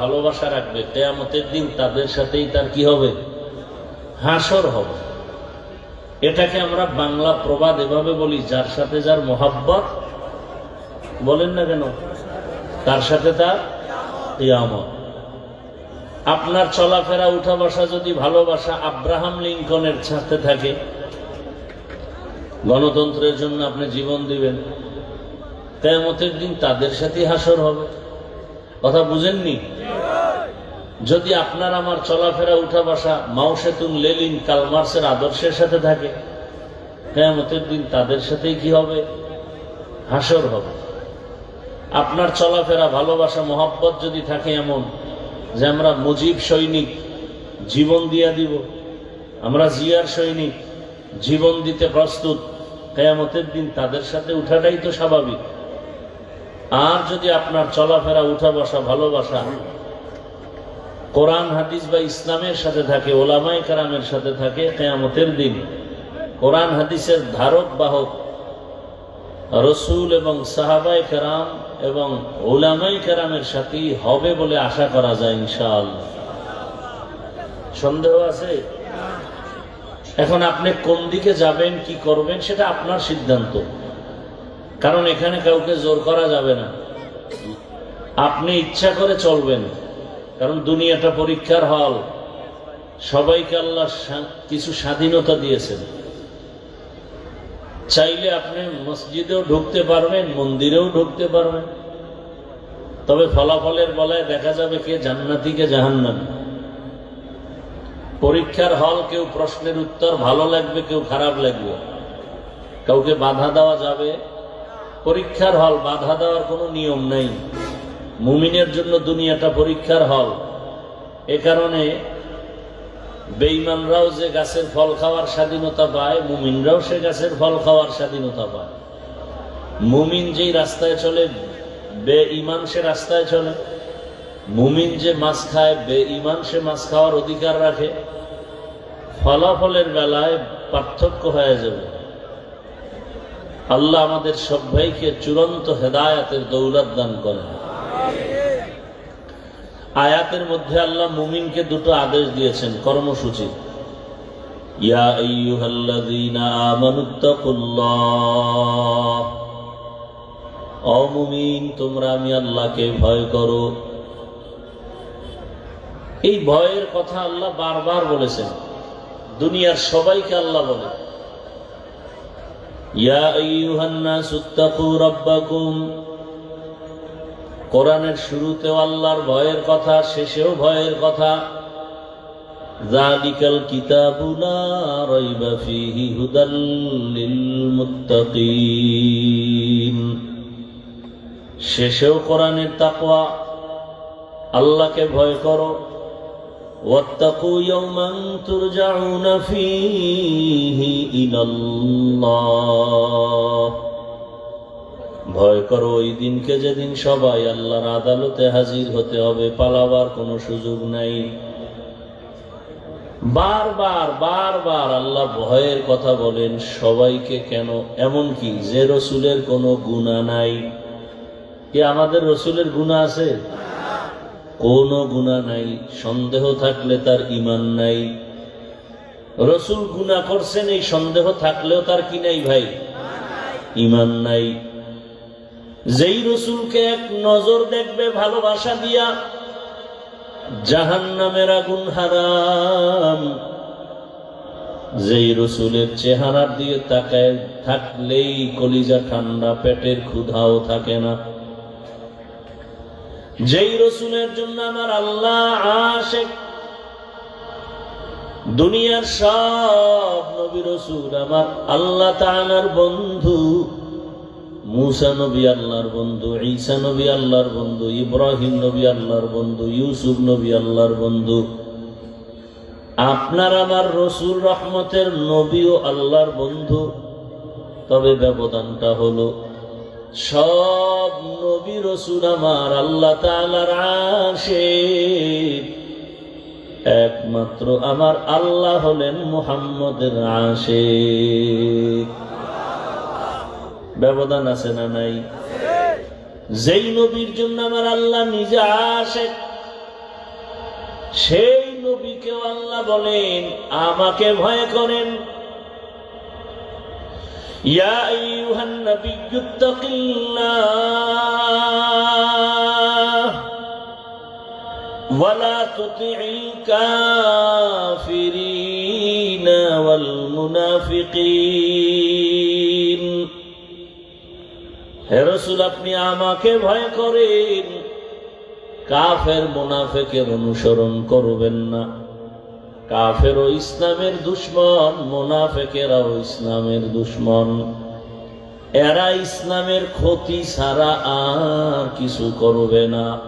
ভালোবাসা রাখবে, কিয়ামতের দিন তাদের সাথেই তার কি হবে? হাসর হবে। এটাকে আমরা বাংলা প্রবাদ এভাবে বলি, যার সাথে যার মোহাব্বত, বলেন না কেন, তার সাথে তার কিয়ামত। আপনার চলাফেরা উঠা বসা যদি ভালোবাসা আব্রাহাম লিঙ্কনের সাথে থাকে, গণতন্ত্রের জন্য আপনি জীবন দিবেন, কিয়ামতের দিন তাদের সাথে হাসর হবে। কথা বুঝেননি? যদি আপনার আমার চলাফেরা উঠা বসা মাও সেতুং, লেনিন, কার্ল মার্ক্সের আদর্শের সাথে থাকে, কিয়ামতের দিন তাদের সাথেই কি হবে? হাসর হবে। আপনার চলাফেরা ভালোবাসা মহব্বত যদি থাকে এমন যে আমরা মুজিব সৈনিক, জীবন দিয়া দিব, আমরা জিয়ার সৈনিক, জীবন দিতে প্রস্তুত, কিয়ামতের দিন তাদের সাথে উঠাটাই তো স্বাভাবিক। আর যদি আপনার চলাফেরা উঠা বসা ভালোবাসা কোরআন হাদিস বা ইসলামের সাথে থাকে, ওলামায়ে কেরামের সাথে থাকে, কিয়ামতের দিন কোরআন হাদিসের ধারক বাহক রসুল এবং সাহাবায়ে কেরাম এবং ওলামায়ে কেরামের সাথেই হবে বলে আশা করা যায় ইনশাআল্লাহ। সন্দেহ আছে? এখন আপনি কোন দিকে যাবেন, কি করবেন, সেটা আপনার সিদ্ধান্ত। কারণ এখানে কাউকে জোর করা যাবে না, আপনি ইচ্ছা করে চলবেন। কারণ দুনিয়াটা পরীক্ষার হল, সবাইকে আল্লাহ কিছু স্বাধীনতা দিয়েছেন। চাইলে আপনি মসজিদেও ঢুকতে পারবেন, মন্দিরেও ঢুকতে পারবেন, তবে ফলাফলের বেলায় দেখা যাবে কে জান্নাতি কে জাহান্নামী। পরীক্ষার হল, কেউ প্রশ্নের উত্তর ভালো লাগবে, কেউ খারাপ লাগবে, কাউকে বাধা দেওয়া যাবে? পরীক্ষার হল, বাধা দেওয়ার কোনো নিয়ম নেই। মুমিনের জন্য দুনিয়াটা পরীক্ষার হল। এ কারণে বেঈমানরাও যে গাছের ফল খাওয়ার স্বাধীনতা পায়, মুমিনরাও সে গাছের ফল খাওয়ার স্বাধীনতা পায়। মুমিন যেই রাস্তায় চলে, বেঈমান সে রাস্তায় চলে। মুমিন যে মাছ খায়, বেঈমান সে মাছ খাওয়ার অধিকার রাখে। ফলাফলের বেলায় পার্থক্য হয়ে যাবে। আল্লাহ আমাদের সব ভাইকে চূড়ান্ত হেদায়েতের দৌলত দান করেন। আয়াতের মধ্যে আল্লাহ মুমিনকে দুটো আদেশ দিয়েছেন, কর্মসূচি। ইয়া আইয়ুহাল্লাযীনা আমানুত্তাকুল্লাহ, ও মুমিন তোমরা আমি আল্লাহকে ভয় করো। এই ভয়ের কথা আল্লাহ বারবার বলেছেন, দুনিয়ার সবাইকে আল্লাহ বলে ইয়া আইয়ুহান নাসুত্তাকু রাব্বাকুম। কোরআনের শুরুতেও আল্লাহর ভয়ের কথা, শেষেও ভয়ের কথা। যালিকাল কিতাবু লা রাইবা ফীহি হুদাল লিল মুত্তাকিন। শেষেও কোরআনের তাকওয়া, আল্লাহকে ভয় করো। ওয়াত্তাকু ইয়াওমান তুরজাউনা ফীহি ইলাল্লাহ। ভয় করো ওই দিনকে যেদিন সবাই আল্লাহর আদালতে হাজির হতে হবে, পালাবার কোনো সুযোগ নাই। বারবার বারবার আল্লাহ ভয়ের কথা বলেন সবাইকে। কেন? এমন কি যে রসুলের কোনো গুনাহ নাই? কি আমাদের রসুলের গুনাহ আছে? কোনো গুনাহ নাই। সন্দেহ থাকলে তার ঈমান নাই। রসুল গুনাহ করছেন এই সন্দেহ থাকলেও তার কি নাই ভাই? ঈমান নাই। যেই রসুলকে এক নজর দেখবে ভালোবাসা দিয়া, জাহান্নামের আগুন হারাম। যেই রসুলের চেহারার দিয়ে তাকায় থাকলেই কলিজা ঠান্ডা, পেটের ক্ষুধাও থাকে না। যেই রসুলের জন্য আমার আল্লাহ আশিক। দুনিয়ার সব নবী রসুল আমার আল্লাহ তাআলার বন্ধু। মুসা নবী আল্লাহর বন্ধু, ঈসা নবী আল্লাহর বন্ধু, ইব্রাহিম নবী আল্লাহর বন্ধু, ইউসুফ নবী আল্লাহর বন্ধু। আপনার আমার রসুল রহমতের নবীও আল্লাহর বন্ধু। তবে ব্যবধানটা হলো সব নবী রসুল আমার আল্লাহ তাআলার আশিক, একমাত্র আমার আল্লাহ হলেন মুহাম্মদের আশিক। ব্যবধান আছে না নাই? যেই নবীর জন্য আমার আল্লাহ নিজে আশিক, সেই নবীকেও আল্লাহ বলেন আমাকে ভয় করেন। ইয়া আইয়ুহান নাবিয়্যুত্তাকিল্লাহ ওয়া লা তুতি'ল কাফিরিনা ওয়াল মুনাফিকিন। হে রাসূল, আপনি আমাকে ভয় করেন, কাফের মুনাফিকের অনুসরণ করবেন না। কাফেরও ইসলামের দুশমন, মুনাফিকেরাও ইসলামের দুশমন। এরা ইসলামের ক্ষতি ছাড়া আর কিছু করবে না।